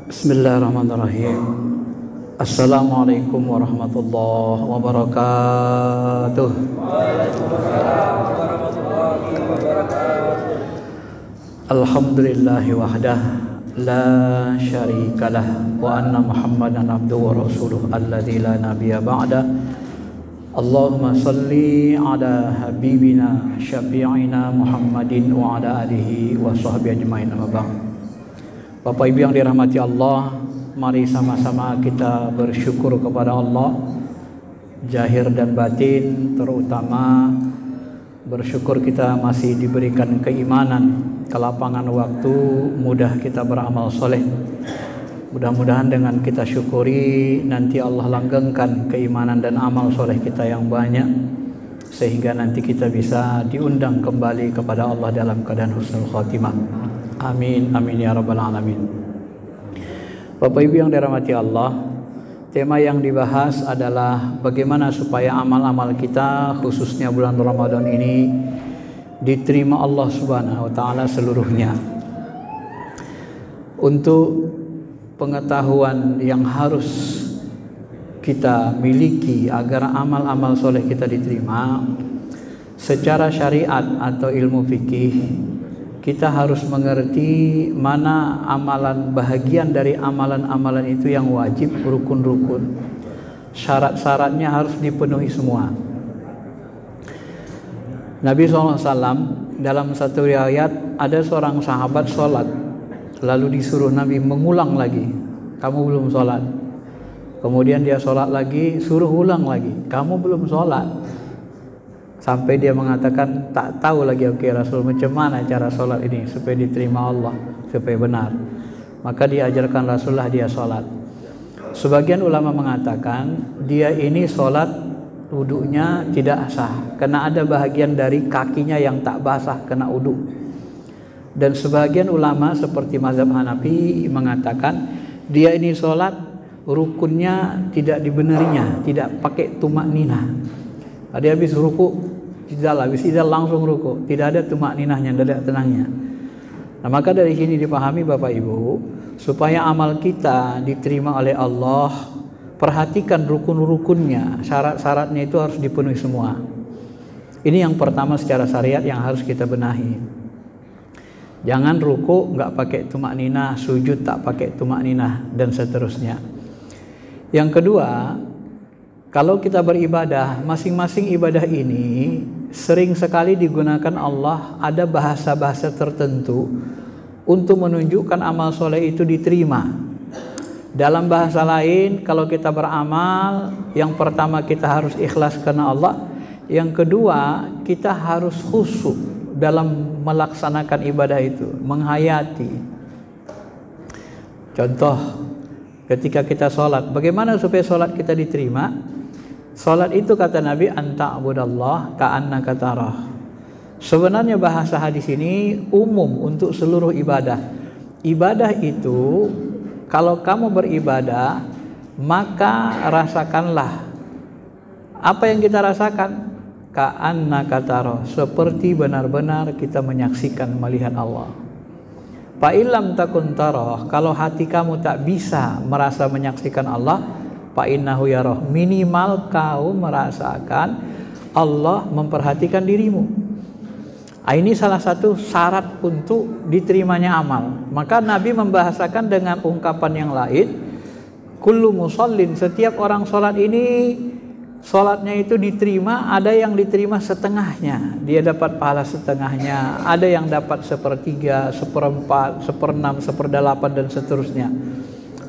Bismillahirrahmanirrahim. Assalamualaikum warahmatullahi wabarakatuh. Alhamdulillahi wahdah la syarikalah wa anna Muhammadan abduhu wa rasuluh alladzi la nabiyya ba'da. Allahumma salli ala habibina syafi'ina Muhammadin wa ala alihi wa sahbihi ajmain, amma ba'd. Bapak Ibu yang dirahmati Allah, mari sama-sama kita bersyukur kepada Allah zahir dan batin, terutama bersyukur kita masih diberikan keimanan, kelapangan waktu, mudah kita beramal soleh. Mudah-mudahan dengan kita syukuri nanti Allah langgengkan keimanan dan amal soleh kita yang banyak, sehingga nanti kita bisa diundang kembali kepada Allah dalam keadaan husnul khotimah. Amin, amin ya rabbal alamin. Bapak Ibu yang dirahmati Allah, tema yang dibahas adalah bagaimana supaya amal-amal kita khususnya bulan Ramadan ini diterima Allah Subhanahu wa taala seluruhnya. Untuk pengetahuan yang harus kita miliki agar amal-amal soleh kita diterima secara syariat atau ilmu fikih, kita harus mengerti mana amalan, bahagian dari amalan-amalan itu yang wajib, rukun-rukun, syarat-syaratnya harus dipenuhi semua. Nabi SAW dalam satu riwayat, ada seorang sahabat sholat, lalu disuruh Nabi mengulang lagi, kamu belum sholat. Kemudian dia sholat lagi, suruh ulang lagi, kamu belum sholat. Sampai dia mengatakan, tak tahu lagi oke Rasul, macam mana cara sholat ini supaya diterima Allah, supaya benar. Maka diajarkan Rasulullah dia sholat. Sebagian ulama mengatakan dia ini sholat wudunya tidak sah, karena ada bahagian dari kakinya yang tak basah kena wudu. Dan sebagian ulama seperti mazhab Hanafi mengatakan dia ini sholat rukunnya tidak dibenerinya, tidak pakai tumak ninah. Dia habis ruku, habis idal langsung ruku, tidak ada tumak ninahnya, tidak ada tenangnya. Nah, maka dari sini dipahami Bapak Ibu, supaya amal kita diterima oleh Allah, perhatikan rukun-rukunnya, syarat-syaratnya itu harus dipenuhi semua. Ini yang pertama secara syariat yang harus kita benahi. Jangan ruku nggak pakai tumak ninah, sujud tak pakai tumak ninah, dan seterusnya. Yang kedua, kalau kita beribadah, masing-masing ibadah ini sering sekali digunakan Allah, ada bahasa-bahasa tertentu untuk menunjukkan amal soleh itu diterima. Dalam bahasa lain, kalau kita beramal, yang pertama kita harus ikhlas karena Allah, yang kedua kita harus khusyuk dalam melaksanakan ibadah itu, menghayati. Contoh, ketika kita sholat, bagaimana supaya sholat kita diterima? Sholat itu kata Nabi, anta'budallah ka'annaka tarah. Sebenarnya bahasa hadis ini umum untuk seluruh ibadah. Ibadah itu, kalau kamu beribadah, maka rasakanlah. Apa yang kita rasakan? Ka'annaka tarah, seperti benar-benar kita menyaksikan, melihat Allah. Fa illam takun tarah, kalau hati kamu tak bisa merasa menyaksikan Allah, fa innahu yarah, minimal kau merasakan Allah memperhatikan dirimu. Ini salah satu syarat untuk diterimanya amal. Maka Nabi membahasakan dengan ungkapan yang lain, kullu musallin, setiap orang sholat ini sholatnya itu diterima, ada yang diterima setengahnya, dia dapat pahala setengahnya, ada yang dapat sepertiga, seperempat, seperenam, seperdelapan, dan seterusnya.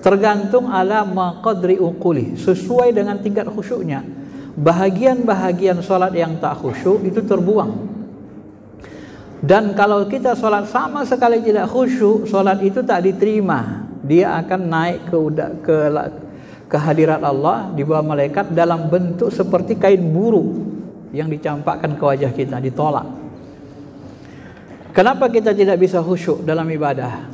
Tergantung ala maqadri uquli, sesuai dengan tingkat khusyuknya. Bahagian-bahagian sholat yang tak khusyuk itu terbuang. Dan kalau kita sholat sama sekali tidak khusyuk, sholat itu tak diterima. Dia akan naik ke hadirat Allah di bawah malaikat dalam bentuk seperti kain buru yang dicampakkan ke wajah kita, ditolak. Kenapa kita tidak bisa khusyuk dalam ibadah?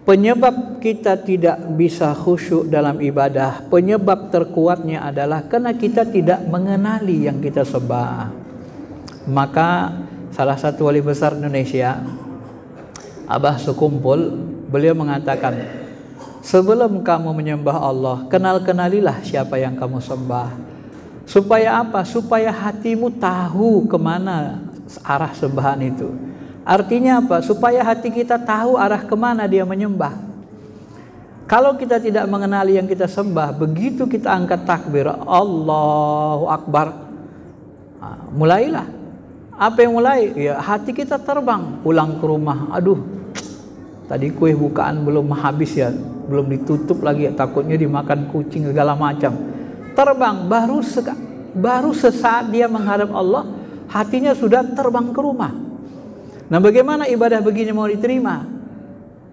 Penyebab kita tidak bisa khusyuk dalam ibadah, penyebab terkuatnya adalah karena kita tidak mengenali yang kita sembah. Maka salah satu wali besar Indonesia, Abah Sekumpul, beliau mengatakan, Sebelum kamu menyembah Allah, kenalilah siapa yang kamu sembah. Supaya apa? Supaya hatimu tahu kemana arah sembahan itu. Artinya apa? Supaya hati kita tahu arah kemana dia menyembah. Kalau kita tidak mengenali yang kita sembah, begitu kita angkat takbir, Allahu Akbar, mulailah. Apa yang mulai? Ya, hati kita terbang, pulang ke rumah. Aduh, tadi kue bukaan belum habis ya, belum ditutup lagi, takutnya dimakan kucing segala macam. Terbang, baru sesaat dia menghadap Allah, hatinya sudah terbang ke rumah. Nah, bagaimana ibadah begini mau diterima?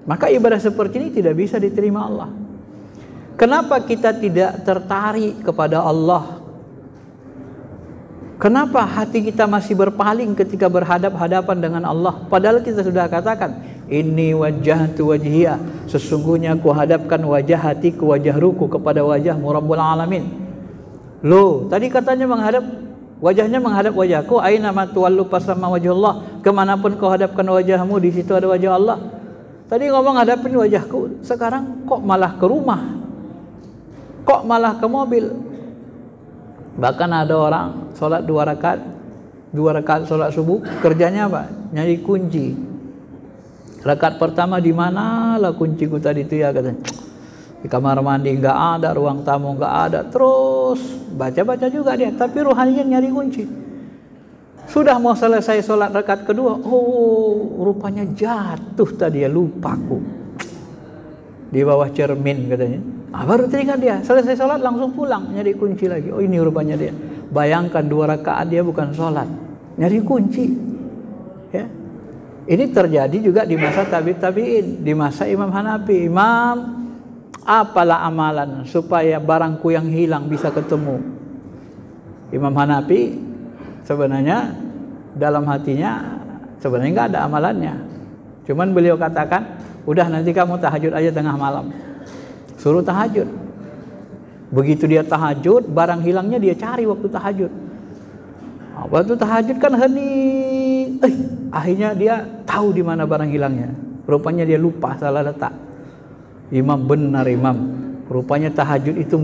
Maka ibadah seperti ini tidak bisa diterima Allah. Kenapa kita tidak tertarik kepada Allah? Kenapa hati kita masih berpaling ketika berhadap-hadapan dengan Allah? Padahal kita sudah katakan, Inni wajjahtu wajhiya, sesungguhnya aku hadapkan wajah hatiku, wajah ruku kepada wajahmu Rabbul Alamin. Loh, tadi katanya wajahnya menghadap wajahku, aina ma tuwallu fasamma wajhullah, kemanapun kau hadapkan wajahmu di situ ada wajah Allah. Tadi ngomong hadapin wajahku, sekarang kok malah ke rumah, kok malah ke mobil. Bahkan ada orang sholat 2 rakaat sholat subuh, kerjanya apa? Nyari kunci. Rakaat pertama di mana lah kunciku tadi itu ya, katanya. Di kamar mandi nggak ada, ruang tamu nggak ada, terus baca-baca juga dia, tapi rohaninya nyari kunci. Sudah mau selesai sholat rakaat kedua, oh rupanya jatuh tadi ya, lupaku di bawah cermin katanya. Baru teringat dia, selesai sholat langsung pulang nyari kunci lagi. Oh ini rupanya dia. Bayangkan 2 rakaat dia bukan sholat, nyari kunci. Ya, ini terjadi juga di masa tabi'in, di masa Imam Hanafi. Imam, apalah amalan supaya barangku yang hilang bisa ketemu? Imam Hanafi sebenarnya dalam hatinya sebenarnya nggak ada amalannya, cuman beliau katakan, udah nanti kamu tahajud aja tengah malam, suruh tahajud. Begitu dia tahajud, barang hilangnya dia cari waktu tahajud. Waktu tahajud kan hening, akhirnya dia tahu di mana barang hilangnya. Rupanya dia lupa, salah letak. Imam, benar Imam, rupanya tahajud itu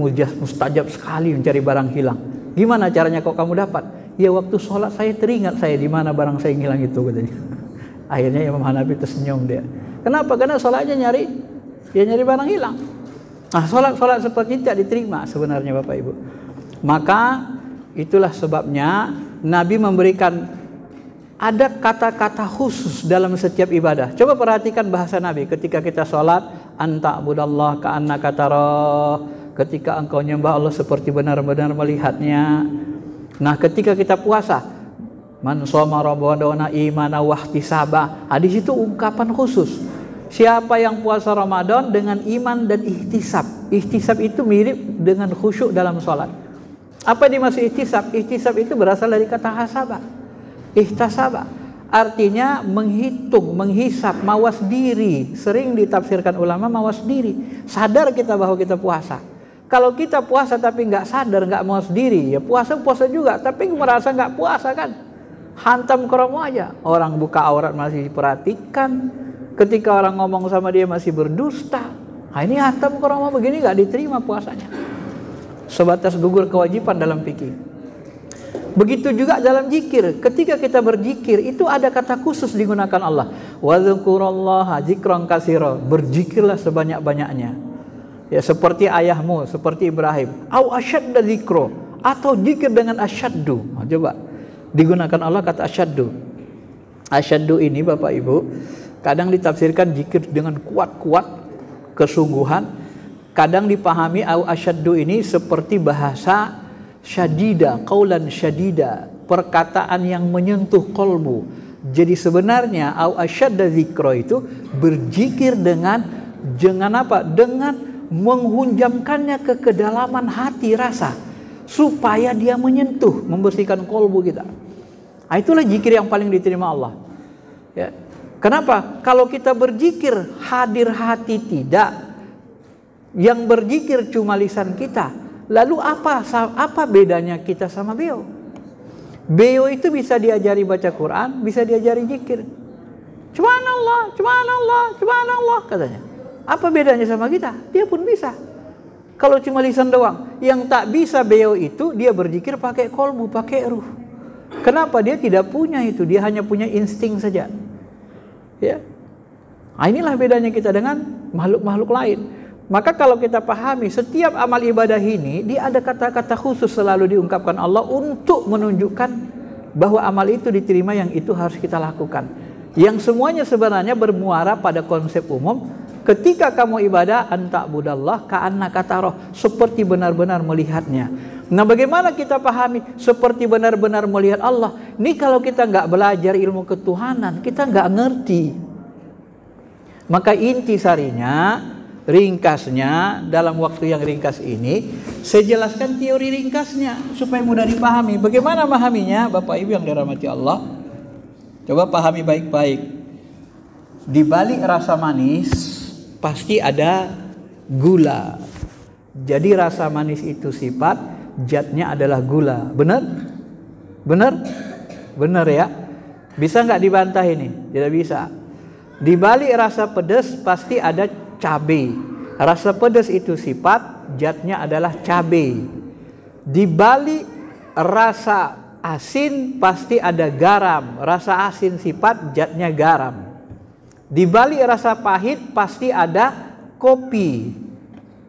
mustajab sekali mencari barang hilang. Gimana caranya kok kamu dapat? Ya waktu sholat saya teringat saya di mana barang saya hilang itu, katanya. Akhirnya Imam Hanafi tersenyum dia. Kenapa? Karena sholatnya nyari barang hilang. Nah, sholat seperti ini tidak diterima sebenarnya Bapak Ibu. Maka itulah sebabnya Nabi memberikan ada kata-kata khusus dalam setiap ibadah. Coba perhatikan bahasa Nabi ketika kita sholat, anta budallah ka'annaka tarah, ketika engkau nyembah Allah seperti benar-benar melihatnya. Nah, ketika kita puasa, man shoma ramadhana imana wahtisaba, di situ ungkapan khusus. Siapa yang puasa Ramadan dengan iman dan ihtisab. Ihtisab itu mirip dengan khusyuk dalam sholat. Apa yang dimaksud ihtisab? Ihtisab itu berasal dari kata hasaba. Ihtasaba artinya menghitung, menghisap, mawas diri. Sering ditafsirkan ulama mawas diri. Sadar kita bahwa kita puasa. Kalau kita puasa tapi nggak sadar, nggak mawas diri, ya puasa juga, tapi merasa nggak puasa kan? Hantam kromo aja. Orang buka aurat masih diperhatikan. Ketika orang ngomong sama dia masih berdusta. Nah, ini hantam kromo begini nggak diterima puasanya. Sebatas gugur kewajiban dalam fikih. Begitu juga dalam zikir. Ketika kita berzikir itu ada kata khusus digunakan Allah. Wa dzkurullaha dzikran katsira. Berzikirlah sebanyak-banyaknya. Ya seperti ayahmu, seperti Ibrahim. Au asyadda dzikra, atau zikir dengan asyaddu. Nah, coba digunakan Allah kata asyaddu. Asyaddu ini Bapak Ibu kadang ditafsirkan zikir dengan kuat-kuat, kesungguhan. Kadang dipahami au asyaddu ini seperti bahasa syadida, qaulan syadida, perkataan yang menyentuh kolbu. Jadi sebenarnya au asyadda dzikra itu berzikir dengan apa? Dengan menghunjamkannya ke kedalaman hati rasa supaya dia menyentuh, membersihkan kolbu kita. Nah, itulah zikir yang paling diterima Allah. Ya. Kenapa? Kalau kita berzikir hadir hati tidak, yang berzikir cuma lisan kita. Lalu apa bedanya kita sama beliau? Beliau itu bisa diajari baca Quran, bisa diajari zikir. Subhanallah, subhanallah, subhanallah katanya. Apa bedanya sama kita? Dia pun bisa. Kalau cuma lisan doang. Yang tak bisa beliau itu, dia berzikir pakai kolbu, pakai ruh. Kenapa? Dia tidak punya itu, dia hanya punya insting saja. Ya. Nah, inilah bedanya kita dengan makhluk-makhluk lain. Maka kalau kita pahami setiap amal ibadah ini, dia ada kata-kata khusus selalu diungkapkan Allah untuk menunjukkan bahwa amal itu diterima, yang itu harus kita lakukan. Yang semuanya sebenarnya bermuara pada konsep umum, ketika kamu ibadah, anta'budallah ka'annaka tarah, seperti benar-benar melihatnya. Nah, bagaimana kita pahami seperti benar-benar melihat Allah? Ini kalau kita nggak belajar ilmu ketuhanan, kita nggak ngerti. Maka inti sarinya, ringkasnya, dalam waktu yang ringkas ini, saya jelaskan teori ringkasnya supaya mudah dipahami. Bagaimana memahaminya, Bapak Ibu yang dirahmati Allah? Coba pahami baik-baik. Di balik rasa manis pasti ada gula. Jadi rasa manis itu sifat, zatnya adalah gula. Benar? Benar? Benar ya? Bisa nggak dibantah ini? Tidak bisa. Di balik rasa pedas pasti ada cabai. Rasa pedas itu sifat, zatnya adalah cabai. Di balik rasa asin pasti ada garam. Rasa asin sifat, zatnya garam. Di balik rasa pahit pasti ada kopi.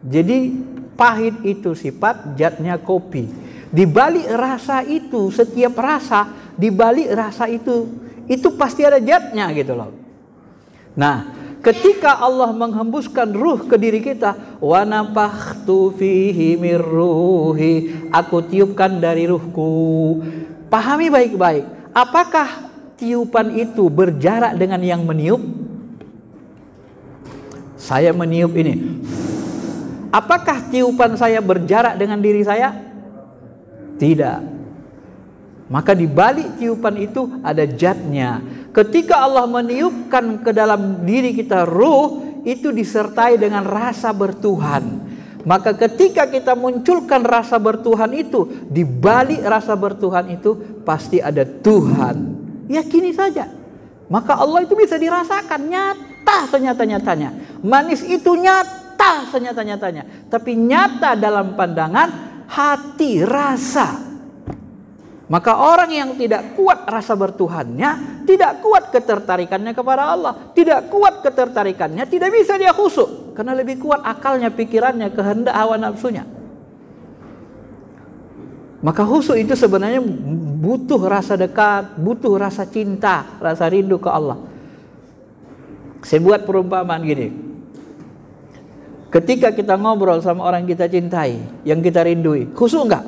Jadi pahit itu sifat, zatnya kopi. Di balik rasa itu, setiap rasa, di balik rasa itu pasti ada zatnya gitu loh. Nah, ketika Allah menghembuskan ruh ke diri kita, wa nafakhtu fihi mir ruhi, aku tiupkan dari ruhku. Pahami baik-baik. Apakah tiupan itu berjarak dengan yang meniup? Saya meniup ini. Apakah tiupan saya berjarak dengan diri saya? Tidak. Maka di balik tiupan itu ada zatnya. Ketika Allah meniupkan ke dalam diri kita ruh, itu disertai dengan rasa bertuhan. Maka ketika kita munculkan rasa bertuhan itu, di balik rasa bertuhan itu pasti ada Tuhan. Yakini saja. Maka Allah itu bisa dirasakan nyata senyata-nyatanya. Manis itu nyata senyata-nyatanya. Tapi nyata dalam pandangan hati, rasa. Maka orang yang tidak kuat rasa bertuhannya, tidak kuat ketertarikannya kepada Allah, tidak kuat ketertarikannya, tidak bisa dia khusyuk. Karena lebih kuat akalnya, pikirannya, kehendak hawa nafsunya. Maka khusyuk itu sebenarnya butuh rasa dekat, butuh rasa cinta, rasa rindu ke Allah. Saya buat perumpamaan gini. Ketika kita ngobrol sama orang kita cintai, yang kita rindui, khusyuk enggak?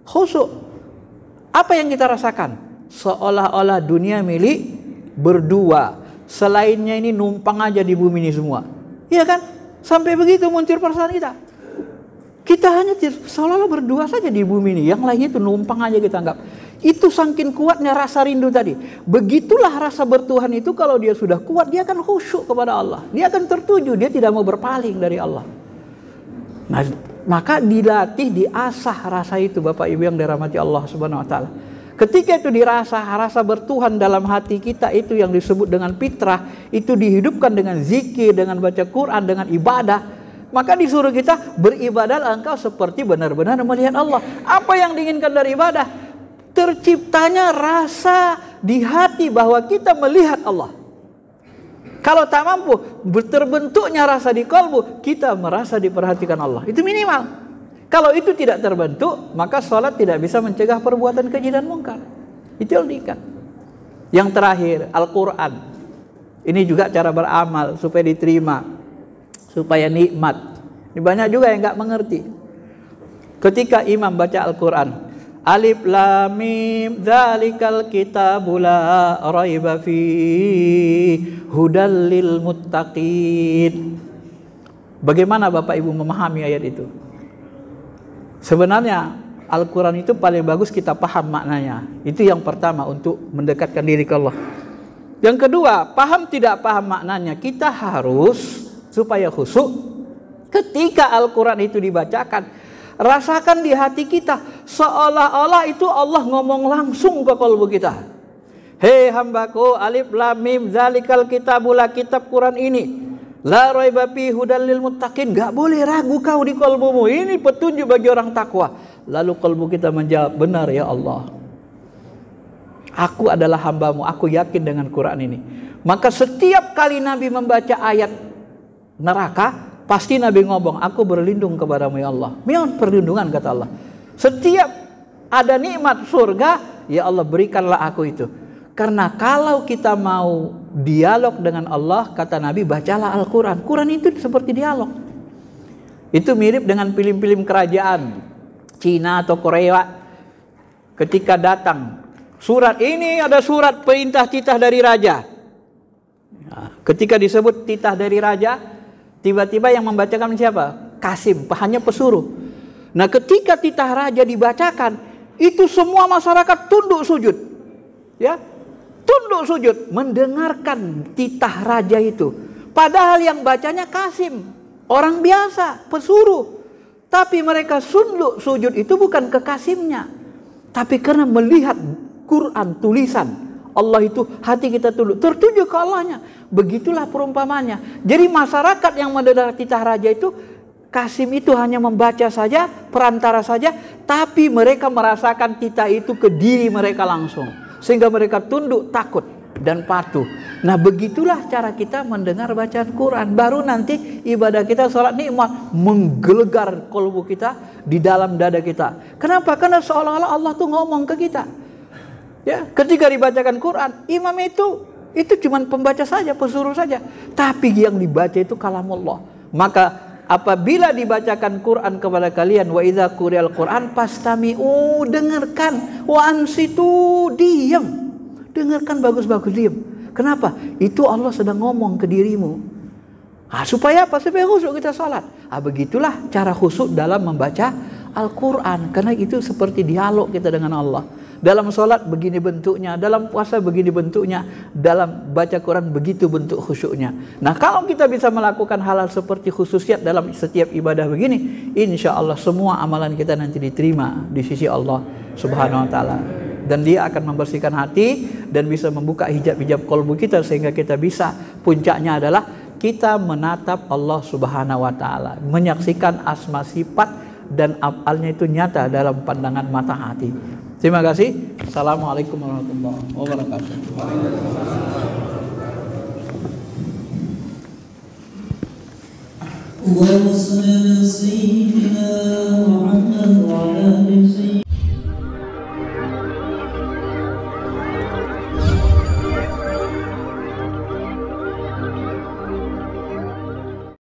Khusyuk. Apa yang kita rasakan? Seolah-olah dunia milik berdua. Selainnya ini numpang aja di bumi ini semua. Iya kan? Sampai begitu muncul perasaan kita. Kita hanya seolah-olah berdua saja di bumi ini. Yang lainnya itu numpang aja kita anggap. Itu saking kuatnya rasa rindu tadi. Begitulah rasa bertuhan itu, kalau dia sudah kuat, dia akan khusyuk kepada Allah. Dia akan tertuju, dia tidak mau berpaling dari Allah. Nah, maka dilatih, diasah rasa itu, Bapak Ibu yang dirahmati Allah Subhanahu wa taala. Ketika itu dirasa, rasa bertuhan dalam hati kita itu yang disebut dengan fitrah, itu dihidupkan dengan zikir, dengan baca Quran, dengan ibadah, maka disuruh kita beribadah engkau seperti benar-benar melihat Allah. Apa yang diinginkan dari ibadah? Terciptanya rasa di hati bahwa kita melihat Allah. Kalau tak mampu, terbentuknya rasa di kalbu, kita merasa diperhatikan Allah. Itu minimal. Kalau itu tidak terbentuk, maka sholat tidak bisa mencegah perbuatan keji dan mungkar. Itu yang diikat. Yang terakhir, Al-Quran. Ini juga cara beramal supaya diterima, supaya nikmat. Ini banyak juga yang nggak mengerti. Ketika imam baca Al-Quran, Alif Lam Mim dzalikal kitabu la raiba fihi hudal lil muttaqin. Bagaimana Bapak Ibu memahami ayat itu? Sebenarnya Al-Quran itu paling bagus kita paham maknanya. Itu yang pertama untuk mendekatkan diri ke Allah. Yang kedua, paham tidak paham maknanya, kita harus supaya khusyuk ketika Al-Quran itu dibacakan. Rasakan di hati kita seolah-olah itu Allah ngomong langsung ke kalbu kita. Hei hambaku, Alif Lam Mim dzalikal kitabul, kitab Quran ini La raiba fi hudal lil muttaqin. Enggak boleh ragu kau di kalbumu. Ini petunjuk bagi orang takwa. Lalu kalbu kita menjawab, benar ya Allah. Aku adalah hambamu. Aku yakin dengan Quran ini. Maka setiap kali Nabi membaca ayat neraka, pasti Nabi ngomong, aku berlindung kepadamu ya Allah. Mohon perlindungan kata Allah. Setiap ada nikmat surga, ya Allah berikanlah aku itu. Karena kalau kita mau dialog dengan Allah, kata Nabi, bacalah Al-Quran. Quran itu seperti dialog. Itu mirip dengan film-film kerajaan Cina atau Korea. Ketika datang surat ini, ada surat perintah titah dari raja. Nah, ketika disebut titah dari raja, tiba-tiba yang membacakan siapa? Kasim, hanya pesuruh. Nah, ketika titah raja dibacakan, itu semua masyarakat tunduk sujud. Ya, tunduk sujud mendengarkan titah raja itu. Padahal yang bacanya Kasim, orang biasa, pesuruh. Tapi mereka tunduk sujud itu bukan ke Kasimnya, tapi karena melihat Quran tulisan Allah itu, hati kita tunduk, tertuju ke Allahnya. Begitulah perumpamannya. Jadi masyarakat yang mendengar titah raja itu, Kasim itu hanya membaca saja, perantara saja, tapi mereka merasakan titah itu ke diri mereka langsung. Sehingga mereka tunduk, takut, dan patuh. Nah, begitulah cara kita mendengar bacaan Quran. Baru nanti ibadah kita, sholat nikmat, menggelegar kalbu kita di dalam dada kita. Kenapa? Karena seolah-olah Allah tuh ngomong ke kita. Ya, ketika dibacakan Quran, imam itu cuma pembaca saja, pesuruh saja. Tapi yang dibaca itu kalamullah. Maka apabila dibacakan Quran kepada kalian, wa idza quri'al Quran fastami'u, dengarkan, wa ansitu, diam. Dengarkan bagus-bagus, diam. Kenapa? Itu Allah sedang ngomong ke dirimu. Supaya apa? Supaya khusyuk kita sholat. Begitulah cara khusyuk dalam membaca Al-Quran. Karena itu seperti dialog kita dengan Allah. Dalam sholat begini bentuknya, dalam puasa begini bentuknya, dalam baca Quran begitu bentuk khusyuknya. Nah, kalau kita bisa melakukan hal-hal seperti khususiat dalam setiap ibadah begini, insya Allah semua amalan kita nanti diterima di sisi Allah Subhanahu wa Ta'ala. Dan dia akan membersihkan hati dan bisa membuka hijab-hijab kalbu kita, sehingga kita bisa, puncaknya adalah kita menatap Allah Subhanahu wa Ta'ala, menyaksikan asma sifat dan afalnya itu nyata dalam pandangan mata hati. Terima kasih. Assalamualaikum warahmatullahi wabarakatuh. Wa sallallahu alaihi wa sallam.